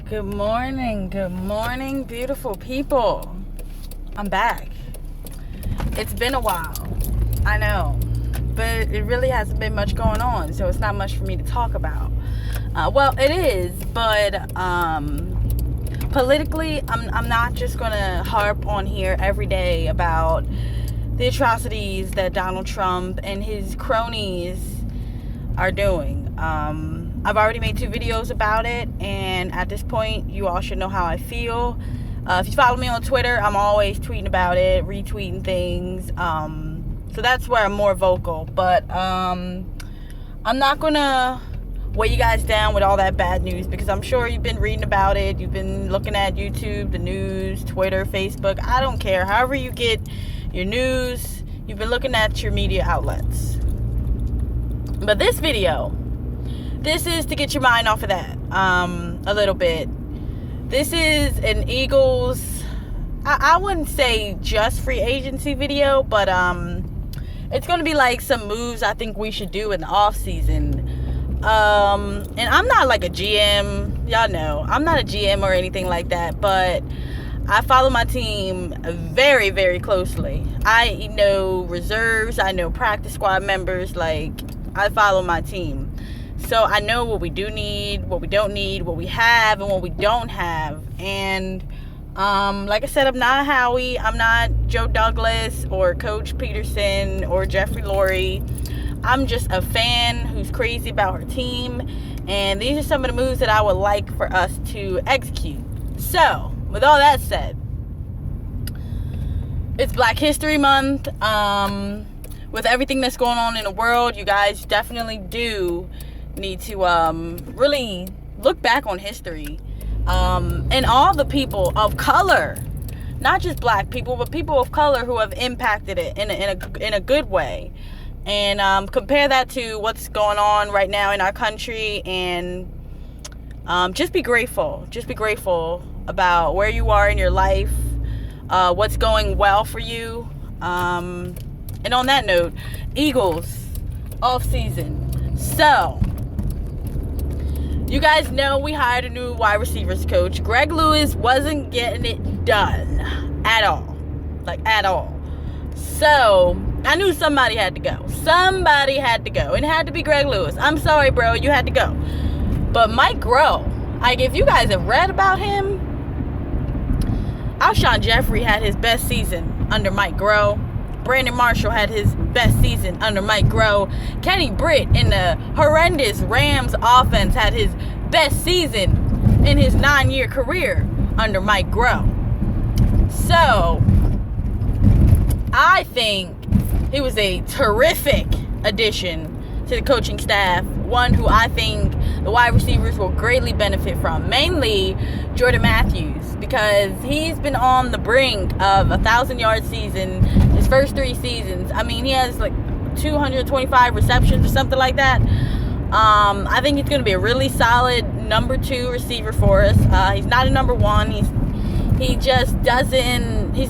Good morning, beautiful people. I'm back. It's been a while, I know, but it really hasn't been much going on, so it's not much for me to talk about. Well, it is, but politically, I'm not just gonna harp on here every day about the atrocities that Donald Trump and his cronies are doing. I've already made 2 videos about it, and at this point, you all should know how I feel. If you follow me on Twitter, I'm always tweeting about it, retweeting things. So that's where I'm more vocal. But I'm not gonna weigh you guys down with all that bad news, because I'm sure you've been reading about it. You've been looking at YouTube, the news, Twitter, Facebook. I don't care. However you get your news, you've been looking at your media outlets. But this video, this is to get your mind off of that a little bit. This is an Eagles, I wouldn't say just free agency video, but it's going to be like some moves I think we should do in the offseason. And I'm not like a GM, y'all know, I'm not a GM or anything like that, but I follow my team very, very closely. I know reserves, I know practice squad members, like I follow my team. So I know what we do need, what we don't need, what we have, and what we don't have. And like I said, I'm not Howie. I'm not Joe Douglas or Coach Peterson or Jeffrey Lurie. I'm just a fan who's crazy about her team. And these are some of the moves that I would like for us to execute. So, with all that said, it's Black History Month. With everything that's going on in the world, you guys definitely do need to really look back on history, and all the people of color, not just black people, but people of color who have impacted it in a good way, and compare that to what's going on right now in our country, and just be grateful about where you are in your life, what's going well for you, and on that note, Eagles offseason. So you guys know we hired a new wide receivers coach. Greg Lewis wasn't getting it done at all. Like, at all. So, I knew somebody had to go. Somebody had to go. And it had to be Greg Lewis. I'm sorry, bro. You had to go. But Mike Groh, like, if you guys have read about him, Alshon Jeffrey had his best season under Mike Groh. Brandon Marshall had his best season under Mike Groh. Kenny Britt in the horrendous Rams offense had his best season in his 9-year career under Mike Groh. So, I think he was a terrific addition to the coaching staff. One who I think the wide receivers will greatly benefit from. Mainly Jordan Matthews, because he's been on the brink of a 1,000-yard season his first 3 seasons. I mean, he has like 225 receptions or something like that. I think he's going to be a really solid number 2 receiver for us. He's not a number 1. He's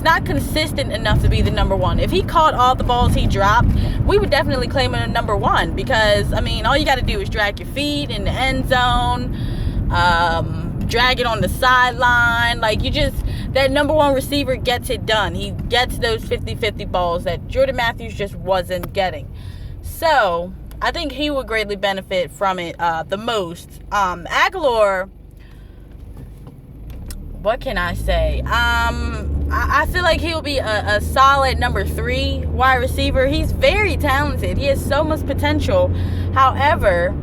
not consistent enough to be the number 1. If he caught all the balls he dropped, we would definitely claim him a number 1, because, I mean, all you got to do is drag your feet in the end zone, drag it on the sideline. Like, that number 1 receiver gets it done. He gets those 50-50 balls that Jordan Matthews just wasn't getting. So, I think he would greatly benefit from it the most. Aguilar, what can I say? I feel like he'll be a solid number 3 wide receiver. He's very talented. He has so much potential. However,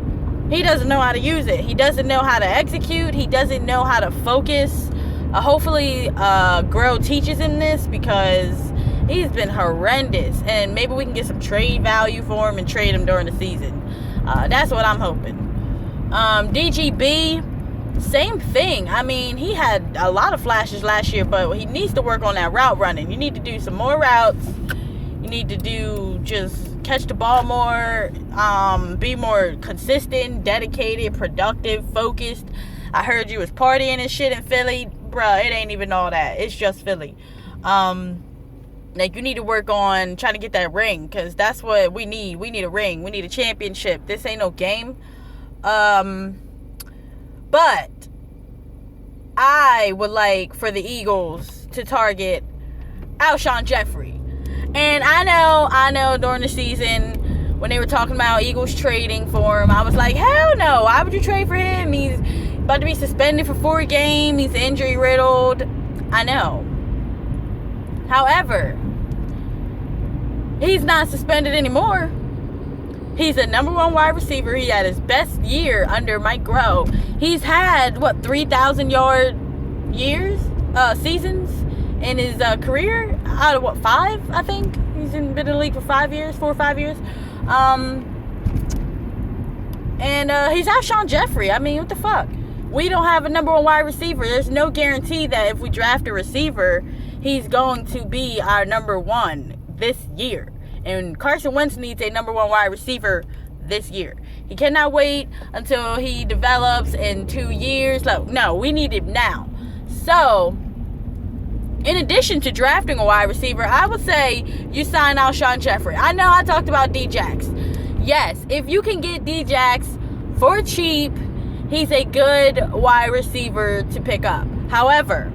he doesn't know how to use it. He doesn't know how to execute. He doesn't know how to focus. Hopefully, Groh teaches him this, because he's been horrendous. And maybe we can get some trade value for him and trade him during the season. That's what I'm hoping. DGB, same thing. I mean, he had a lot of flashes last year, but he needs to work on that route running. You need to do some more routes. You need to just catch the ball more, be more consistent, dedicated, productive, focused. I heard you was partying and shit in Philly. Bruh, it ain't even all that. It's just Philly. Like, you need to work on trying to get that ring, because that's what we need. We need a ring. We need a championship. This ain't no game. But I would like for the Eagles to target Alshon Jeffrey. And I know during the season when they were talking about Eagles trading for him, I was like, hell no, why would you trade for him? He's about to be suspended for 4 games. He's injury riddled. I know. However, he's not suspended anymore. He's a number 1 wide receiver. He had his best year under Mike Groh. He's had, 3,000 yard seasons in his career? Out of 5, I think? He's been in the league for 4 or 5 years. And he's Alshon Jeffrey. I mean, what the fuck? We don't have a number 1 wide receiver. There's no guarantee that if we draft a receiver, he's going to be our number 1 this year. And Carson Wentz needs a number 1 wide receiver this year. He cannot wait until he develops in 2 years. No, we need him now. So, in addition to drafting a wide receiver, I would say you sign Alshon Jeffrey. I know I talked about D-Jax. Yes, if you can get D-Jax for cheap, he's a good wide receiver to pick up. However,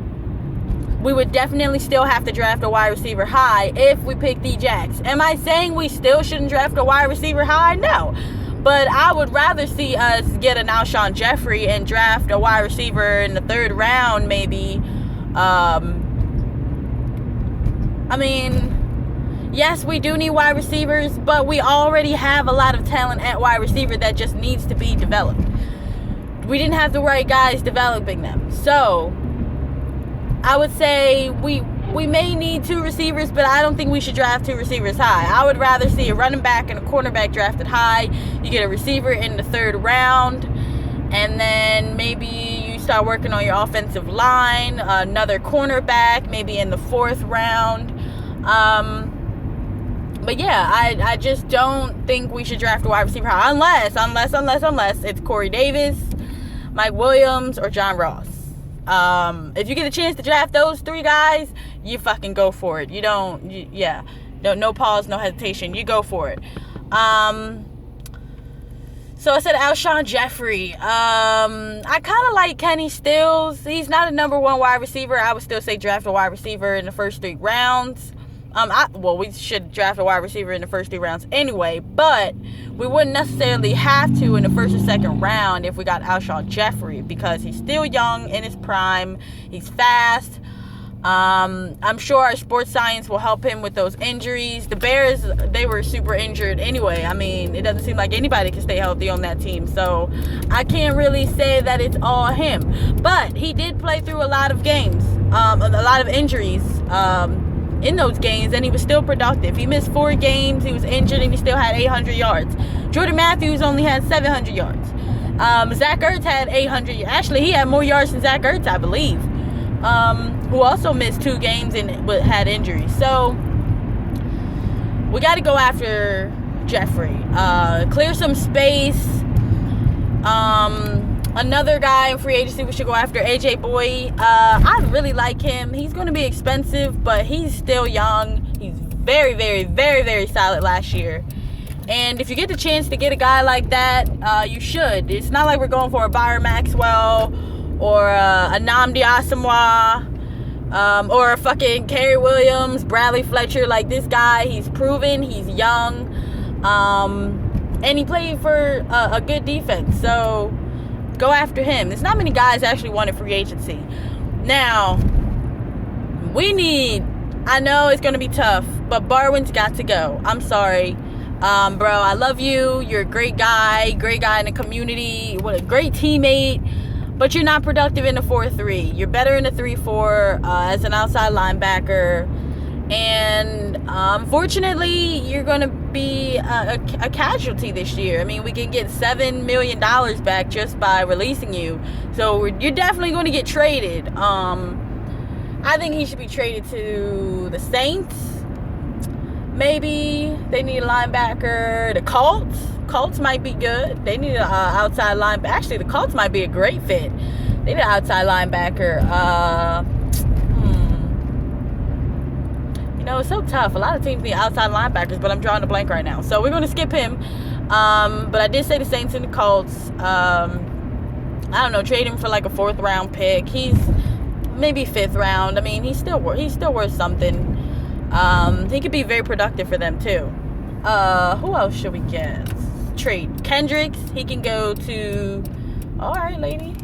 we would definitely still have to draft a wide receiver high if we pick D-Jax. Am I saying we still shouldn't draft a wide receiver high? No. But I would rather see us get an Alshon Jeffrey and draft a wide receiver in the 3rd round, maybe. I mean, yes, we do need wide receivers, but we already have a lot of talent at wide receiver that just needs to be developed. We didn't have the right guys developing them. So, I would say we may need 2 receivers, but I don't think we should draft 2 receivers high. I would rather see a running back and a cornerback drafted high. You get a receiver in the 3rd round, and then maybe you start working on your offensive line. Another cornerback, maybe in the 4th round. But yeah, I just don't think we should draft a wide receiver high unless it's Corey Davis, Mike Williams, or John Ross. If you get a chance to draft those 3 guys, you fucking go for it. No pause, no hesitation. You go for it. So I said Alshon Jeffrey. I kind of like Kenny Stills. He's not a number 1 wide receiver. I would still say draft a wide receiver in the first 3 rounds. We should draft a wide receiver in the first 3 rounds anyway, but we wouldn't necessarily have to in the 1st or 2nd round if we got Alshon Jeffrey, because he's still young, in his prime. He's fast. I'm sure our sports science will help him with those injuries. The Bears, they were super injured anyway. I mean, it doesn't seem like anybody can stay healthy on that team, so I can't really say that it's all him. But he did play through a lot of games, a lot of injuries, in those games, and he was still productive. He missed 4 games, he was injured, and he still had 800 yards. Jordan Matthews only had 700 yards. Zach Ertz had 800 yards. Actually, he had more yards than Zach Ertz, I believe, who also missed 2 games but had injuries. So, we got to go after Jeffrey. Clear some space. Another guy in free agency we should go after, AJ Boye. I really like him. He's going to be expensive, but he's still young. He's very, very, very, very solid last year. And if you get the chance to get a guy like that, you should. It's not like we're going for a Byron Maxwell or a Nnamdi Asomugha, or a fucking Kerry Williams, Bradley Fletcher. Like, this guy, he's proven, he's young, and he played for a good defense. So go after him. There's not many guys actually wanted free agency. Now, I know it's going to be tough, but Barwin's got to go. I'm sorry. Bro, I love you. You're a great guy in the community. What a great teammate. But you're not productive in the 4-3. You're better in the 3-4 as an outside linebacker. And unfortunately, you're going to be a casualty this year. I mean, we can get $7 million back just by releasing you. So you're definitely going to get traded. I think he should be traded to the Saints. Maybe they need a linebacker. The Colts might be good. They need an outside linebacker. Actually, the Colts might be a great fit. They need an outside linebacker. You know, it's so tough. A lot of teams need outside linebackers, but I'm drawing a blank right now. So we're going to skip him. But I did say the Saints and the Colts. I don't know, trade him for like a 4th round pick. He's maybe 5th round. I mean, he's still worth something. He could be very productive for them too. Who else should we get? Trade Kendricks. He can go to. All right, lady.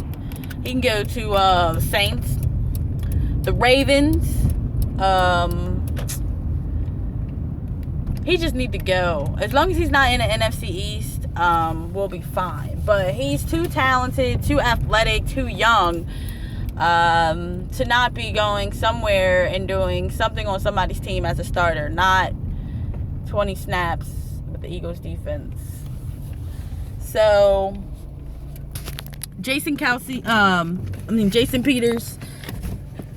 He can go to Saints, the Ravens. He just need to go. As long as he's not in the NFC East, we'll be fine. But he's too talented, too athletic, too young to not be going somewhere and doing something on somebody's team as a starter. Not 20 snaps with the Eagles defense. So Jason Peters.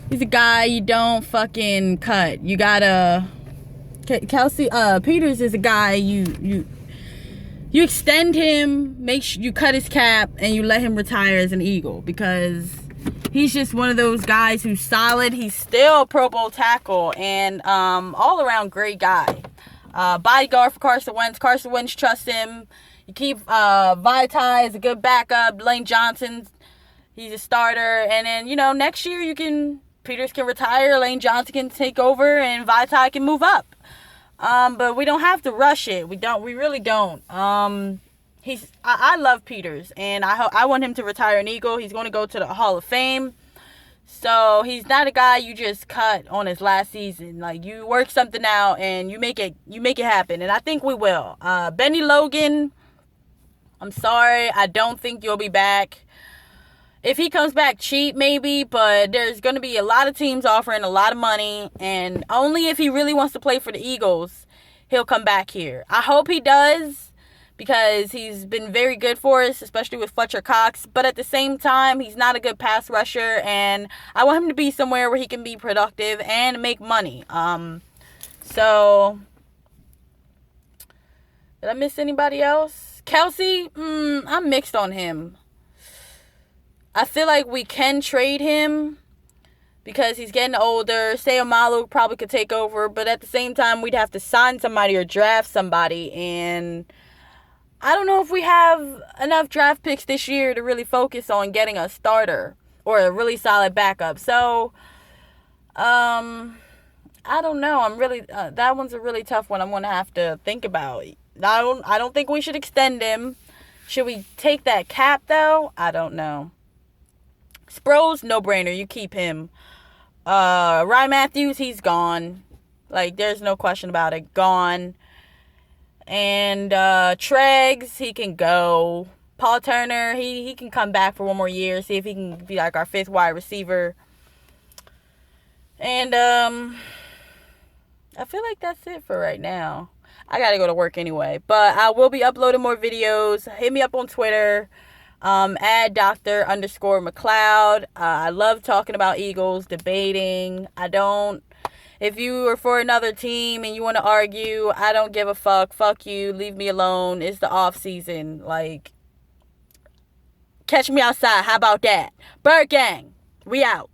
He's a guy you don't fucking cut. You gotta. Peters is a guy you extend him, make sure you cut his cap, and you let him retire as an Eagle, because he's just one of those guys who's solid. He's still a Pro Bowl tackle and all around great guy. Bodyguard for Carson Wentz. Carson Wentz trusts him. You keep Vitae as a good backup. Lane Johnson, he's a starter, and then next year Peters can retire, Lane Johnson can take over, and Vitae can move up. But we don't have to rush it. We really don't. I love Peters, and I want him to retire an Eagle. He's going to go to the Hall of Fame. So he's not a guy you just cut on his last season. Like, you work something out and you make it happen, and I think we will. Benny Logan, I'm sorry, I don't think you'll be back. If he comes back cheap, maybe, but there's going to be a lot of teams offering a lot of money, and only if he really wants to play for the Eagles, he'll come back here. I hope he does, because he's been very good for us, especially with Fletcher Cox, but at the same time, he's not a good pass rusher, and I want him to be somewhere where he can be productive and make money. So, did I miss anybody else? Kelsey, I'm mixed on him. I feel like we can trade him because he's getting older. Seumalo probably could take over, but at the same time, we'd have to sign somebody or draft somebody, and I don't know if we have enough draft picks this year to really focus on getting a starter or a really solid backup. So, I don't know. I'm really that one's a really tough one. I'm going to have to think about. I don't think we should extend him. Should we take that cap though? I don't know. Sproles, no brainer. You keep him. Ryan Matthews, he's gone. Like, there's no question about it. Gone. And Treggs, he can go. Paul Turner, he can come back for one more year. See if he can be like our 5th wide receiver. And I feel like that's it for right now. I gotta go to work anyway. But I will be uploading more videos. Hit me up on Twitter. At Dr._McLeod. I love talking about Eagles, debating. If you are for another team and you want to argue, I don't give a fuck. Fuck you. Leave me alone. It's the off season. Like, catch me outside. How about that? Bird Gang. We out.